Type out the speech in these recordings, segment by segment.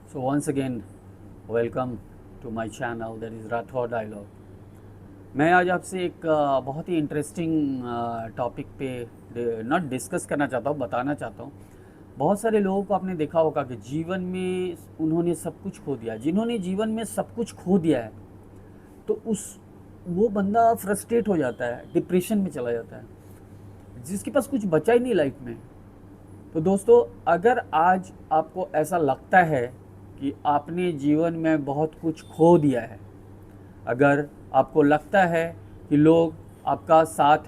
So once again, welcome to my channel that is Rathore dialogue. मैं आज आपसे एक बहुत ही इंटरेस्टिंग टॉपिक पे नॉट डिस्कस करना चाहता हूँ, बताना चाहता हूँ। बहुत सारे लोगों को आपने देखा होगा कि जीवन में उन्होंने सब कुछ खो दिया। जिन्होंने जीवन में सब कुछ खो दिया है तो वो बंदा फ्रस्ट्रेट हो जाता है, डिप्रेशन में चला जाता है, जिसके पास कुछ बचा ही नहीं लाइफ में। तो दोस्तों, अगर आज आपको ऐसा लगता है कि आपने जीवन में बहुत कुछ खो दिया है, अगर आपको लगता है कि लोग आपका साथ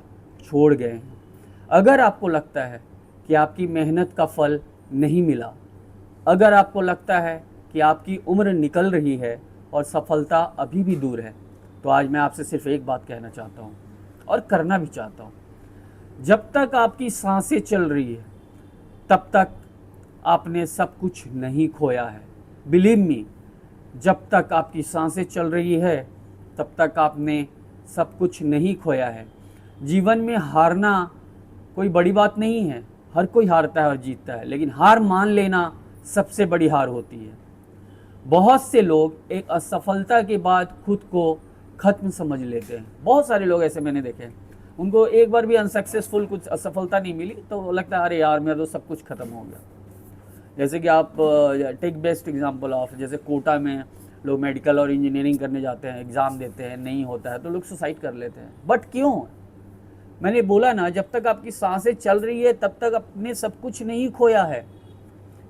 छोड़ गए हैं, अगर आपको लगता है कि आपकी मेहनत का फल नहीं मिला, अगर आपको लगता है कि आपकी उम्र निकल रही है और सफलता अभी भी दूर है, तो आज मैं आपसे सिर्फ एक बात कहना चाहता हूँ और करना भी चाहता हूँ। जब तक आपकी सांसें चल रही है तब तक आपने सब कुछ नहीं खोया है। बिलीव मी, जब तक आपकी सांसें चल रही है तब तक आपने सब कुछ नहीं खोया है। जीवन में हारना कोई बड़ी बात नहीं है, हर कोई हारता है और जीतता है, लेकिन हार मान लेना सबसे बड़ी हार होती है। बहुत से लोग एक असफलता के बाद खुद को खत्म समझ लेते हैं। बहुत सारे लोग ऐसे मैंने देखे हैं, उनको एक बार भी अनसक्सेसफुल कुछ असफलता नहीं मिली तो लगता है अरे यार मेरा तो सब कुछ खत्म हो गया। जैसे कि आप टेक बेस्ट एग्जांपल ऑफ, जैसे कोटा में लोग मेडिकल और इंजीनियरिंग करने जाते हैं, एग्ज़ाम देते हैं, नहीं होता है तो लोग सुसाइड कर लेते हैं। बट क्यों? मैंने बोला ना, जब तक आपकी सांसें चल रही है तब तक आपने सब कुछ नहीं खोया है।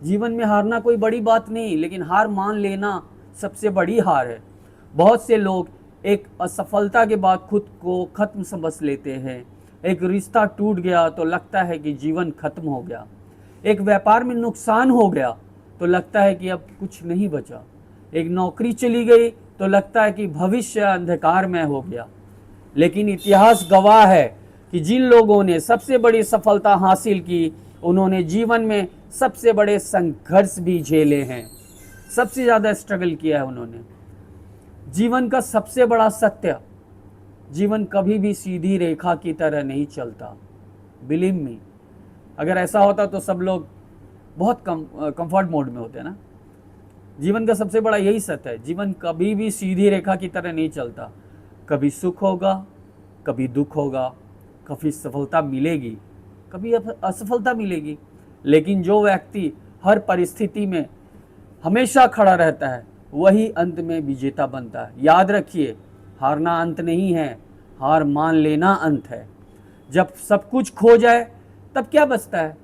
जीवन में हारना कोई बड़ी बात नहीं, लेकिन हार मान लेना सबसे बड़ी हार है। बहुत से लोग एक असफलता के बाद खुद को खत्म समझ लेते हैं। एक रिश्ता टूट गया तो लगता है कि जीवन खत्म हो गया। एक व्यापार में नुकसान हो गया तो लगता है कि अब कुछ नहीं बचा। एक नौकरी चली गई तो लगता है कि भविष्य अंधकार में हो गया। लेकिन इतिहास गवाह है कि जिन लोगों ने सबसे बड़ी सफलता हासिल की, उन्होंने जीवन में सबसे बड़े संघर्ष भी झेले हैं, सबसे ज़्यादा स्ट्रगल किया है उन्होंने। जीवन का सबसे बड़ा सत्य, जीवन कभी भी सीधी रेखा की तरह नहीं चलता। बिलीव मी, अगर ऐसा होता तो सब लोग बहुत कंफर्ट मोड में होते ना। जीवन का सबसे बड़ा यही सत्य है, जीवन कभी भी सीधी रेखा की तरह नहीं चलता। कभी सुख होगा, कभी दुख होगा, कभी सफलता मिलेगी, कभी असफलता मिलेगी। लेकिन जो व्यक्ति हर परिस्थिति में हमेशा खड़ा रहता है वही अंत में विजेता बनता है। याद रखिए, हारना अंत नहीं है, हार मान लेना अंत है। जब सब कुछ खो जाए तब क्या बचता है?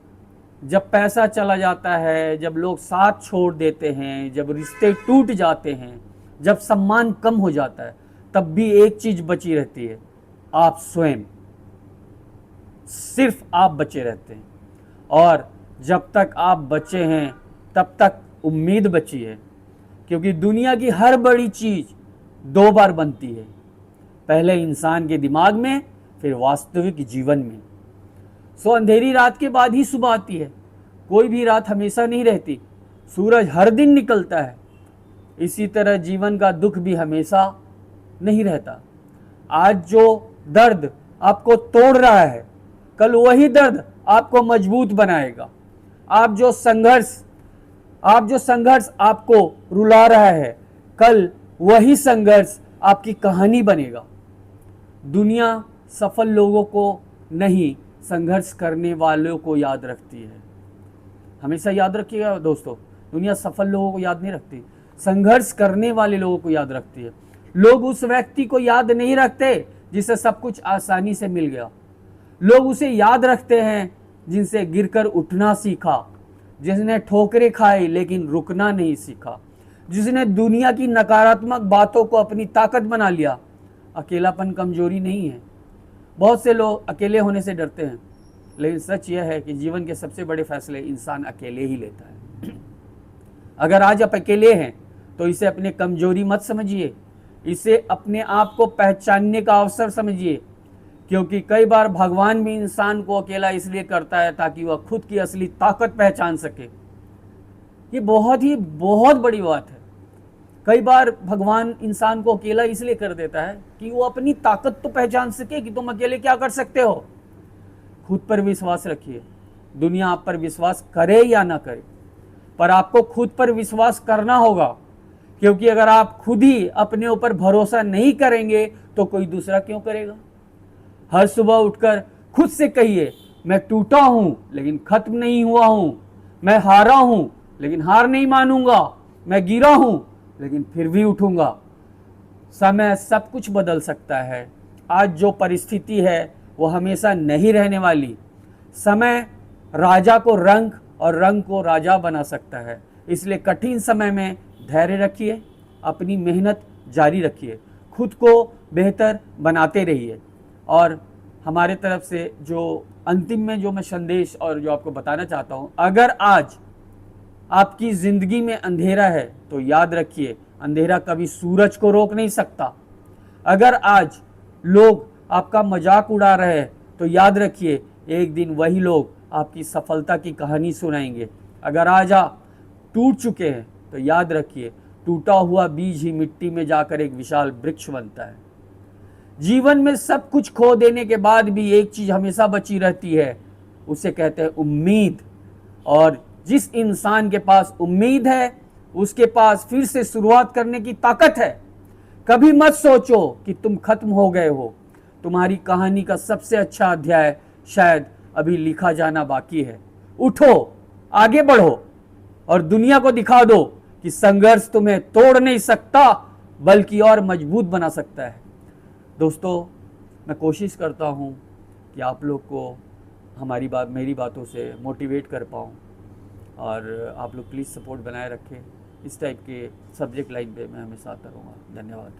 जब पैसा चला जाता है, जब लोग साथ छोड़ देते हैं, जब रिश्ते टूट जाते हैं, जब सम्मान कम हो जाता है, तब भी एक चीज बची रहती है, आप स्वयं। सिर्फ आप बचे रहते हैं। और जब तक आप बचे हैं तब तक उम्मीद बची है, क्योंकि दुनिया की हर बड़ी चीज दो बार बनती है, पहले इंसान के दिमाग में, फिर वास्तविक जीवन में। सो अंधेरी रात के बाद ही सुबह आती है। कोई भी रात हमेशा नहीं रहती, सूरज हर दिन निकलता है। इसी तरह जीवन का दुख भी हमेशा नहीं रहता। आज जो दर्द आपको तोड़ रहा है, कल वही दर्द आपको मजबूत बनाएगा। आप जो संघर्ष आपको रुला रहा है, कल वही संघर्ष आपकी कहानी बनेगा। दुनिया सफल लोगों को नहीं, संघर्ष करने वालों को याद रखती है। हमेशा याद रखिएगा दोस्तों, दुनिया सफल लोगों को याद नहीं रखती, संघर्ष करने वाले लोगों को याद रखती है। लोग उस व्यक्ति को याद नहीं रखते जिसे सब कुछ आसानी से मिल गया। लोग उसे याद रखते हैं जिनसे गिरकर उठना सीखा, जिसने ठोकरें खाई लेकिन रुकना नहीं सीखा, जिसने दुनिया की नकारात्मक बातों को अपनी ताकत बना लिया। अकेलापन कमजोरी नहीं है। बहुत से लोग अकेले होने से डरते हैं, लेकिन सच यह है कि जीवन के सबसे बड़े फैसले इंसान अकेले ही लेता है। अगर आज आप अकेले हैं तो इसे अपनी कमजोरी मत समझिए, इसे अपने आप को पहचानने का अवसर समझिए। क्योंकि कई बार भगवान भी इंसान को अकेला इसलिए करता है ताकि वह खुद की असली ताकत पहचान सके। ये बहुत बड़ी बात है। कई बार भगवान इंसान को अकेला इसलिए कर देता है कि वो अपनी ताकत तो पहचान सके कि तुम अकेले क्या कर सकते हो। खुद पर विश्वास रखिए, दुनिया आप पर विश्वास करे या ना करे, पर आपको खुद पर विश्वास करना होगा, क्योंकि अगर आप खुद ही अपने ऊपर भरोसा नहीं करेंगे तो कोई दूसरा क्यों करेगा। हर सुबह उठकर खुद से कहिए, मैं टूटा हूं लेकिन खत्म नहीं हुआ हूं, मैं हारा हूं लेकिन हार नहीं मानूंगा, मैं गिरा हूं लेकिन फिर भी उठूंगा। समय सब कुछ बदल सकता है। आज जो परिस्थिति है वो हमेशा नहीं रहने वाली। समय राजा को रंग और रंग को राजा बना सकता है। इसलिए कठिन समय में धैर्य रखिए, अपनी मेहनत जारी रखिए, खुद को बेहतर बनाते रहिए। और हमारे तरफ से जो अंतिम में जो मैं संदेश और जो आपको बताना चाहता हूँ, अगर आज आपकी ज़िंदगी में अंधेरा है तो याद रखिए, अंधेरा कभी सूरज को रोक नहीं सकता। अगर आज लोग आपका मजाक उड़ा रहे हैं तो याद रखिए, एक दिन वही लोग आपकी सफलता की कहानी सुनाएंगे। अगर आज आप टूट चुके हैं तो याद रखिए, टूटा हुआ बीज ही मिट्टी में जाकर एक विशाल वृक्ष बनता है। जीवन में सब कुछ खो देने के बाद भी एक चीज हमेशा बची रहती है, उसे कहते हैं उम्मीद। और जिस इंसान के पास उम्मीद है उसके पास फिर से शुरुआत करने की ताकत है। कभी मत सोचो कि तुम खत्म हो गए हो। तुम्हारी कहानी का सबसे अच्छा अध्याय शायद अभी लिखा जाना बाकी है। उठो, आगे बढ़ो और दुनिया को दिखा दो कि संघर्ष तुम्हें तोड़ नहीं सकता बल्कि और मजबूत बना सकता है। दोस्तों, मैं कोशिश करता हूँ कि आप लोग को मेरी बातों से मोटिवेट कर पाऊँ, और आप लोग प्लीज़ सपोर्ट बनाए रखें। इस टाइप के सब्जेक्ट लाइन पे मैं हमेशा आता रहूँगा। धन्यवाद।